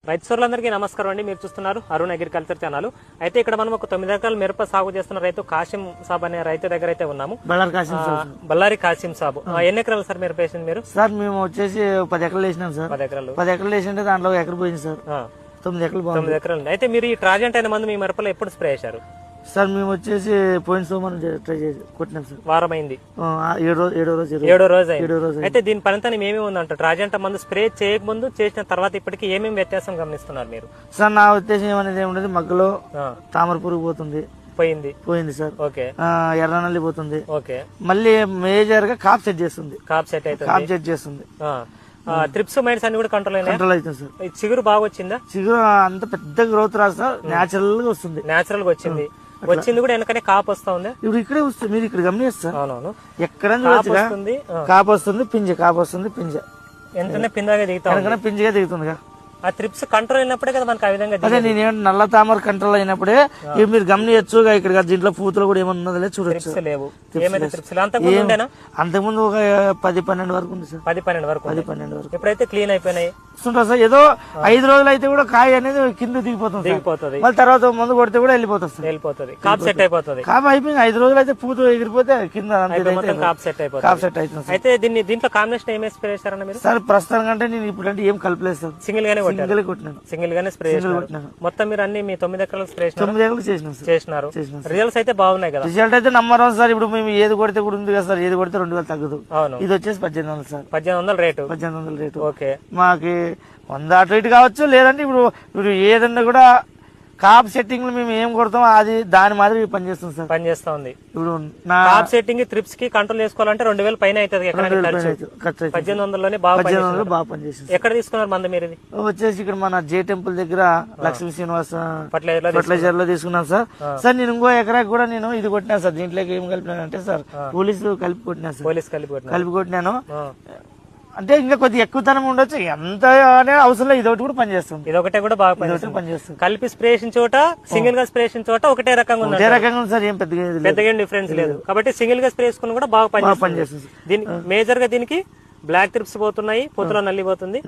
రైతు సోదరులందరికీ నమస్కారం అండి. మీరు చూస్తున్నారు అరుణ్ అగ్రికల్చర్ ఛానల్. అయితే ఇక్కడ మనం ఒక 9 ఎకరాల మిరప సాగు చేస్తున్న రైతు కాసిం సాబ్ అనే రైతు దగ్గర అయితే ఉన్నాము. బళ్ళారి కాసిం సాబ్. ఎన్ని ఎకరాలు సార్ మీరు వేసింది? మీరు సార్ మేము వచ్చేసి 10 ఎకరాలు వేసినాం సార్. 10 ఎకరాలు 10 ఎకరాలు వేసింటే దాంట్లో 1 ఎకరం పోయింది సార్. 9 ఎకరాలు 9 ఎకరాలు. అయితే మీరు ఈ ట్రాజెంట్ అయిన మందు మీ మిరపలో ఎప్పుడు స్ప్రే చేశారు సార్? మేము వచ్చేసి పోయిన సోమవారం ట్రై చేసి కొట్టినాం సార్. వారం అయింది. 7వ రోజు అయింది. అయితే దీని పనితనం ఏమేమి ఉందంట? ట్రాజెంట్ మందు స్ప్రే చేయకముందు చేసిన తర్వాత ఇప్పటికి ఏమేమి వ్యత్యాసం గమనిస్తున్నారు మీరు? సార్ నా ఉద్దేశం ఏమనేది ఏముండదు, మగ్గలో తామర పురుగు పోతుంది, పోయింది సార్. ఓకే. ఎర్రనల్లి పోతుంది. ఓకే. మళ్ళీ మేజర్ గా కాప్ సెట్ చేస్తుంది. కాప్ సెట్ చేస్తుంది. త్రిప్స్ మైనస్ అన్ని కూడా కంట్రోల్ అవుతుంది సార్. చిగురు బాగా వచ్చిందా? చిగురు అంత పెద్ద గ్రోత్ రాదు సార్, నేచురల్ గా వస్తుంది. నేచురల్ గా వచ్చింది కూడా వెనకనే కాపు వస్తా ఉంది. ఇప్పుడు ఇక్కడే వస్తుంది, మీరు ఇక్కడ గమనిస్తారు. అవునవును. ఎక్కడ కాపు వస్తుంది, కాపు వస్తుంది, పింజ వెంటనే పిందగా దిగుతా, పింజగా దిగుతుంది. ఆ ట్రిప్స్ కంట్రోల్ అయినప్పుడే కదా మనకి ఆ విధంగా. అదే నేను నల్ల తామర కంట్రోల్ అయినప్పుడే మీరు గమనించచ్చు. ఇక్కడ దీంట్లో పూతలు కూడా ఏమన్నా చూడొచ్చు. లేవు. అంతకుముందు ఒక 10-12 వరకు ఉంది సార్. 10-12 వరకు. ఇప్పుడైతే క్లీన్ అయిపోయినాయి సార్. ఏదో 5 రోజులు అయితే కూడా కాయ అనేది కింద దిగిపోతుంది. మళ్ళీ తర్వాత మందు కొడితే కూడా వెళ్ళిపోతుంది. కాప్ సెట్ అయిపోతుంది. కాపు అయిపోయింది. 5 రోజులు అయితే పూత ఎగిరిపోతే కింద కాప్ సెట్ అయిపోతుంది. అయితే దీంట్లో కాంబినేషన్ ఏమి స్ప్రే చేశారన్న మీరు? సార్ ప్రస్తుతం అంటే నేను ఇప్పుడు అంటే ఏం కలపలేదు సార్. సింగిల్ గానే సింగిల్ గానే స్ప్రే చేసినారు. మొత్తం మీరు అన్ని మీ 9 ఎకరాలు స్ప్రే 9 ఎకరాలు చేసినారు. రిజల్ట్స్ అయితే బాగున్నాయి కదా? రిజల్ట్ అయితే నమ్మరం సార్. ఇప్పుడు మేము ఏది కొడితే కూడా ఉంది కదా సార్, ఏది కొడితే 2000 తగ్గదు. అవును. ఇది వచ్చేసి 1800 సార్. 1800 రేటు. ఓకే. మాకి 100 అటు ఇటు కావచ్చు, లేదంటే ఇప్పుడు ఏదన్నా కూడా కాప్ సెట్టింగ్ మేము ఏం కొడతాం అది దాని మాదిరి పనిచేస్తుంది సార్. పనిచేస్తా ఉంది. ఇప్పుడు కాప్ సెట్టింగ్ త్రిప్స్ కి కంట్రోల్ చేసుకోవాలంటే 2000 పైన అవుతుంది. 1800లోనే బాగా పనిచేస్తుంది. ఎక్కడ తీసుకున్నారు మంద మీరు? ఇది వచ్చేసి ఇక్కడ మన జే టెంపుల్ దగ్గర లక్ష్మీ శ్రీనివాస ఫర్టిలైజర్ లో తీసుకున్నాం సార్. సార్ నేను ఇంకో ఎకరాకి కూడా నేను ఇది కొట్టినా సార్. దీంట్లోకి ఏం కలిపినానంటే సార్ పోలీసు కలిపి కొట్టినా సార్. కలిపి కొట్టినాను అంటే ఇంకా కొద్దిగా ఎక్కువతనం ఉండొచ్చు, ఎంత అవసరం లేదు. ఇదొకటి కూడా పనిచేస్తుంది. ఇదొకటే కూడా బాగా పనిచేస్తుంది. కలిపి స్ప్రేషన్ చోట, సింగిల్ గా స్ప్రేషన్ చోట ఒకటే రకంగా ఉంది సార్. ఏం పెద్దగా డిఫరెన్స్ లేదు. కాబట్టి సింగిల్ గా స్ప్రే చేసుకుని కూడా బాగా పనిచేస్తుంది. దీని మేజర్ గా దీనికి బ్లాక్ త్రిప్స్ పోతున్నాయి, పొత్తులో నల్లి పోతుంది.